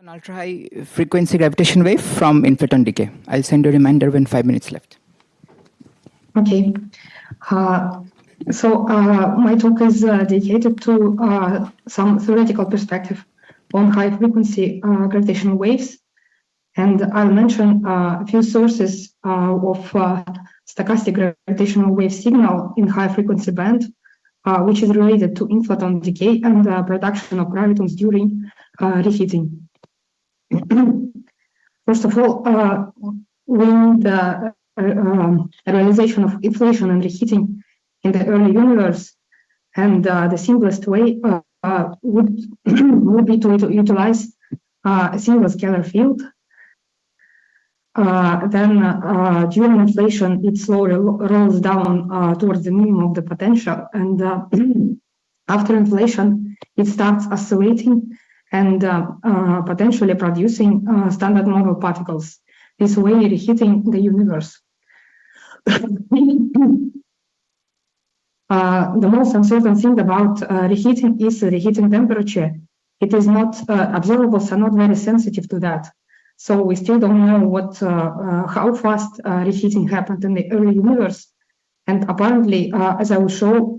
An ultra-high frequency gravitation wave from inflaton decay. I'll send a reminder when 5 minutes left. Okay. My talk is dedicated to some theoretical perspective on high-frequency gravitational waves, and I'll mention a few sources of stochastic gravitational wave signal in high-frequency band, which is related to inflaton decay and the production of gravitons during reheating. First of all, when the realization of inflation and reheating in the early universe, and the simplest way would be to utilize a single scalar field. Then during inflation, it slowly rolls down towards the minimum of the potential, and after inflation, it starts oscillating and potentially producing standard model particles, this way reheating the universe. The most uncertain thing about reheating is the reheating temperature. It is not observables are not very sensitive to that. So we still don't know how fast reheating happened in the early universe. And apparently, as I will show,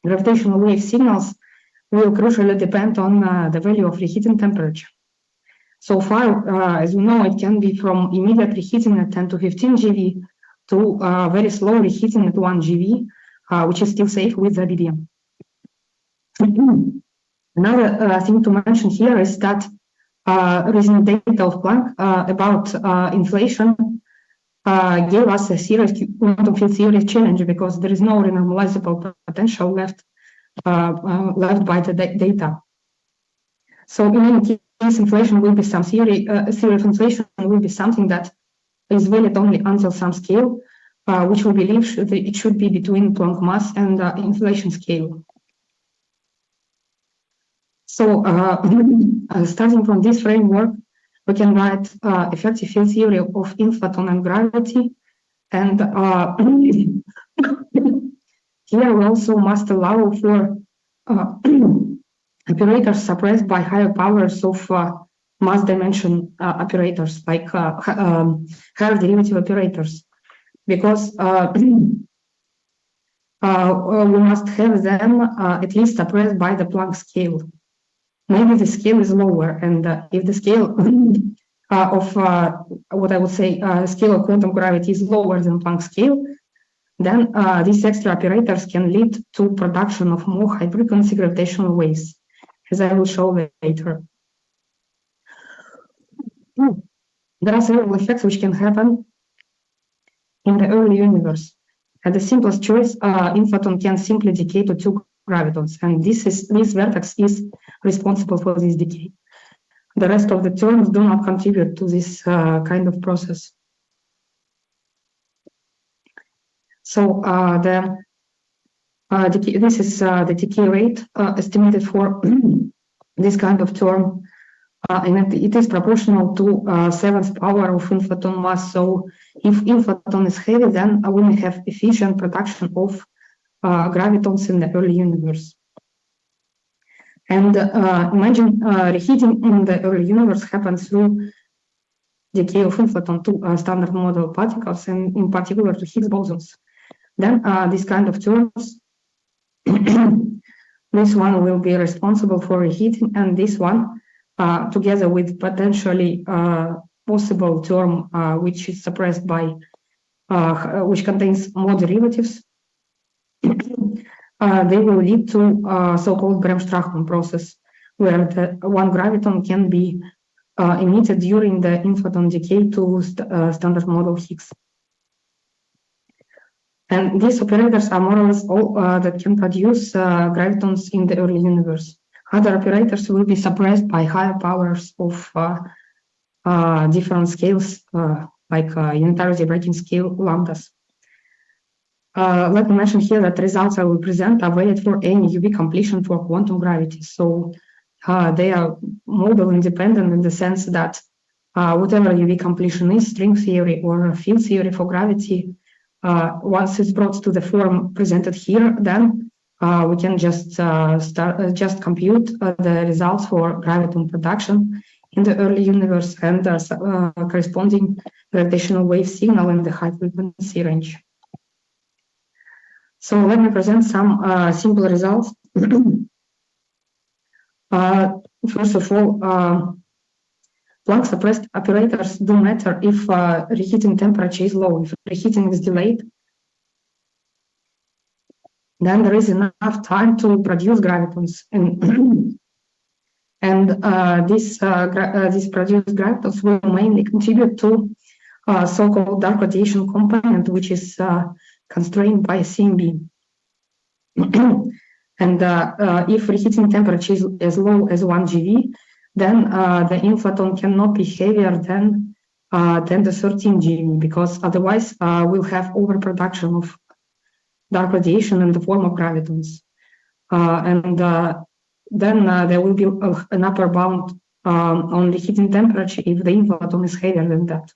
gravitational wave signals will crucially depend on the value of reheating temperature. So far, as we know, it can be from immediate reheating at 10 to 15 GeV to very slow reheating at 1 GeV, which is still safe with the BBM. Another thing to mention here is that recent data of Planck about inflation gave us a serious quantum field theory challenge because there is no renormalizable potential left by the data. So in any case, inflation will be some theory of inflation will be something that is valid only until some scale, which we believe it should be between Planck mass and inflation scale. So starting from this framework, we can write effective field theory of inflaton and gravity. And here we also must allow for operators suppressed by higher powers of mass dimension operators, like higher derivative operators, because we must have them at least suppressed by the Planck scale. Maybe the scale is lower, and if the scale of what I would say scale of quantum gravity is lower than Planck scale, then these extra operators can lead to production of more high-frequency gravitational waves, as I will show later. There are several effects which can happen in the early universe. At the simplest choice, inflaton can simply decay to 2 gravitons, and this vertex is responsible for this decay. The rest of the terms do not contribute to this kind of process. So this is the decay rate estimated for this kind of term, and it is proportional to 7th power of inflaton mass. So if inflaton is heavy, then we may have efficient production of gravitons in the early universe. And imagine reheating in the early universe happens through decay of inflaton to standard model particles, and in particular to Higgs bosons. Then this kind of terms, this one will be responsible for reheating, and this one, together with potentially possible term which is suppressed by, which contains more derivatives, they will lead to so-called bremsstrahlung process, where the one graviton can be emitted during the inflaton decay to standard model Higgs. And these operators are more or less all that can produce gravitons in the early universe. Other operators will be suppressed by higher powers of different scales, like unitary breaking scale lambdas. Let me mention here that results I will present are valid for any UV completion for quantum gravity. So they are model independent in the sense that whatever UV completion is, string theory or field theory for gravity, once it's brought to the form presented here, then we can just compute the results for graviton production in the early universe and corresponding gravitational wave signal in the high frequency range. So let me present some simple results. First of all, Planck-suppressed operators do matter if reheating temperature is low. If reheating is delayed, then there is enough time to produce gravitons, and these produced gravitons will mainly contribute to so-called dark radiation component, which is constrained by CMB. And if reheating temperature is as low as 1 GeV, then the inflaton cannot be heavier than the 13 GeV, because otherwise we'll have overproduction of dark radiation in the form of gravitons. And then there will be an upper bound on the heating temperature if the inflaton is heavier than that.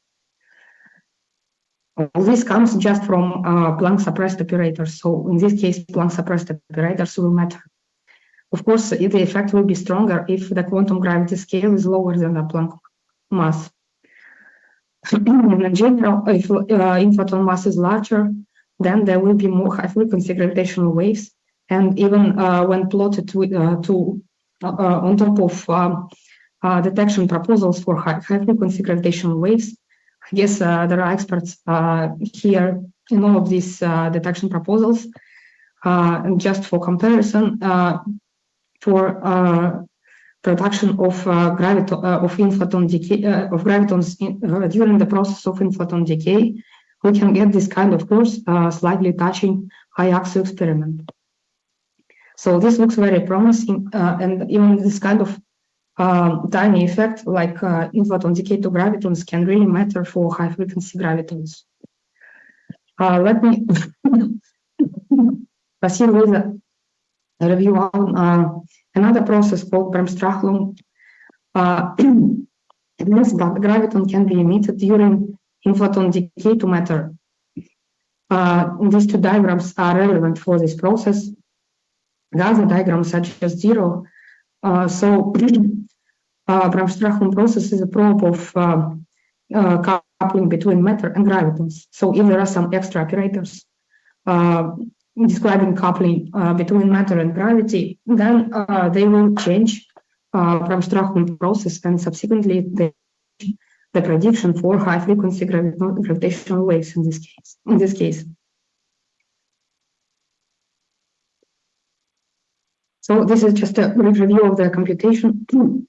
All this comes just from Planck-suppressed operators. So in this case, Planck-suppressed operators will matter. Of course, the effect will be stronger if the quantum gravity scale is lower than the Planck mass. In general, if inflaton mass is larger, then there will be more high-frequency gravitational waves. And even when plotted with, on top of detection proposals for high-frequency gravitational waves, I guess there are experts here in all of these detection proposals. And just for comparison, for production of inflaton decay of gravitons during the process of inflaton decay, we can get this kind of course slightly touching High-AXO experiment. So this looks very promising, and even this kind of tiny effect like inflaton decay to gravitons can really matter for high-frequency gravitons. Let me proceed with a review on another process called bremsstrahlung. It means that graviton can be emitted during inflaton decay to matter. These two diagrams are relevant for this process. The other diagrams suggest zero. So bremsstrahlung process is a probe of coupling between matter and gravitons. So if there are some extra operators describing coupling between matter and gravity, then they will change bremsstrahlung process, and subsequently the prediction for high-frequency gravitational waves in this case. So this is just a brief review of the computation. The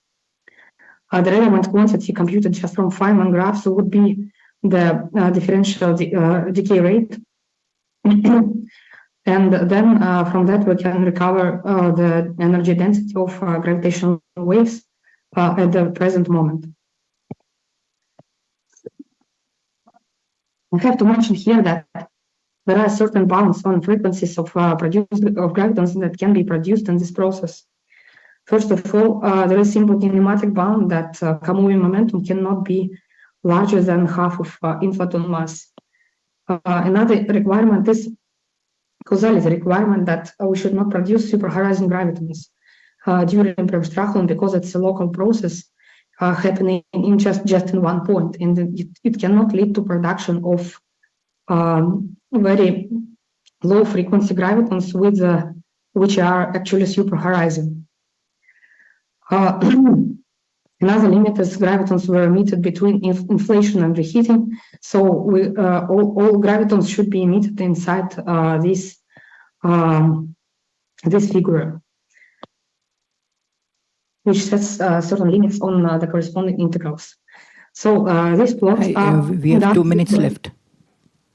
relevant quantity computed just from Feynman graphs would be the differential decay rate. And then from that we can recover the energy density of gravitational waves at the present moment. I have to mention here that there are certain bounds on frequencies of gravitons that can be produced in this process. First of all, there is simple kinematic bound that moving momentum cannot be larger than half of inflaton mass. Another requirement is causality requirement that we should not produce superhorizon gravitons during bremsstrahlung, because it's a local process happening in just in one point, and it cannot lead to production of very low frequency gravitons with which are actually superhorizon. Another limit is gravitons were emitted between inflation and reheating. So all gravitons should be emitted inside this figure, which sets certain limits on the corresponding integrals. So these plots we have 2 minutes left.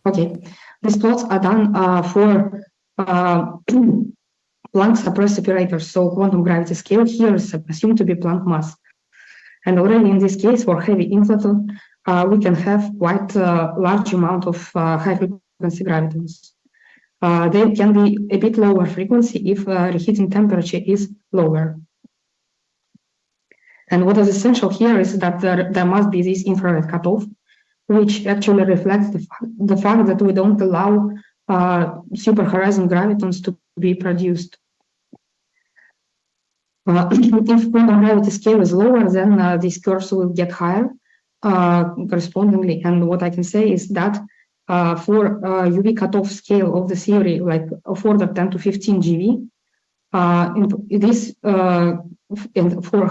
Okay, these plots are done for Planck-suppressed operators. So quantum gravity scale here is assumed to be Planck mass. And already in this case, for heavy inflaton, we can have quite a large amount of high-frequency gravitons. They can be a bit lower frequency if reheating temperature is lower. And what is essential here is that there must be this infrared cutoff, which actually reflects the fact that we don't allow superhorizon gravitons to be produced. If quantum gravity scale is lower, then these curves will get higher correspondingly. And what I can say is that for UV cutoff scale of the theory, like of order 10 to 15 GeV, and for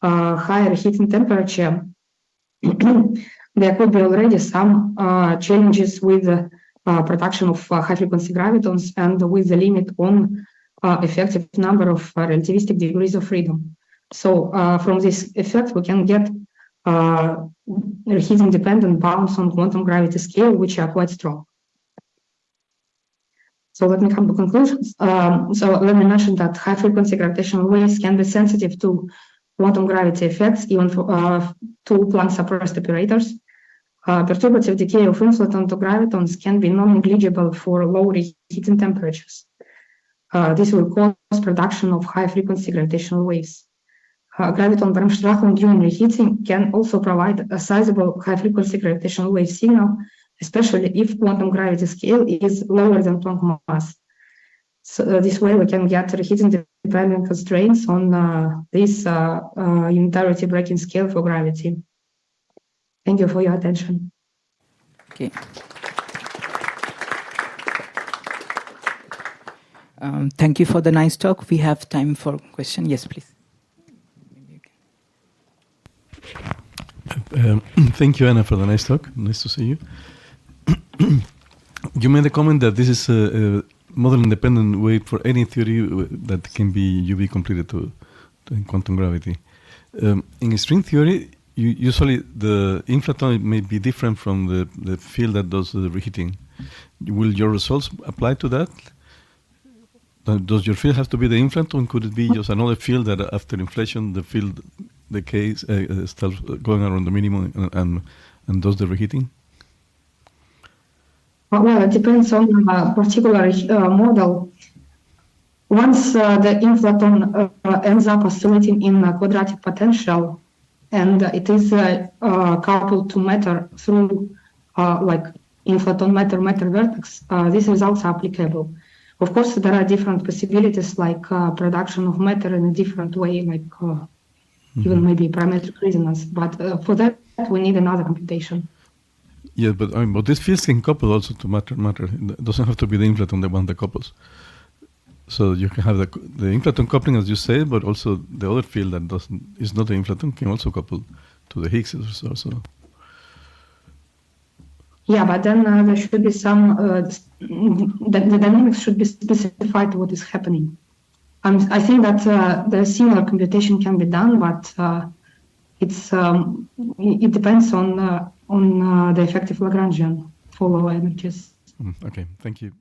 higher heating temperature, there could be already some challenges with the production of high-frequency gravitons and with the limit on effective number of relativistic degrees of freedom. So from this effect, we can get reheating-dependent bounds on quantum gravity scale, which are quite strong. So let me come to conclusions. So let me mention that high-frequency gravitational waves can be sensitive to quantum gravity effects, even to Planck-suppressed operators. Perturbative decay of inflaton to gravitons can be non-negligible for low reheating temperatures. This will cause production of high-frequency gravitational waves. Graviton bremsstrahlung during reheating can also provide a sizable high-frequency gravitational wave signal, especially if quantum gravity scale is lower than Planck mass. So this way we can get reheating-dependent constraints on this unitarity breaking scale for gravity. Thank you for your attention. Okay. Thank you for the nice talk. We have time for question. Yes, please. Thank you, Anna, for the nice talk. Nice to see you. You made a comment that this is a model-independent way for any theory that can be UV completed to in quantum gravity. In string theory, usually the inflaton may be different from the field that does the reheating. Will your results apply to that? Does your field have to be the inflaton? Could it be just another field that after inflation the field decays, starts going around the minimum and does the reheating? Well, it depends on a particular model. Once the inflaton ends up oscillating in a quadratic potential, and it is coupled to matter through like inflaton matter vertex, these results are applicable. Of course, there are different possibilities like production of matter in a different way, like even maybe parametric resonance. But for that, we need another computation. Yeah, but this field can couple also to matter. It doesn't have to be the inflaton the one that couples. So you can have the inflaton coupling, as you say, but also the other field that is not the inflaton can also couple to the Higgs also. Yeah, but then there should be some, the dynamics should be specified to what is happening. I think that the similar computation can be done, but it depends on the effective Lagrangian for low energies. Okay, thank you.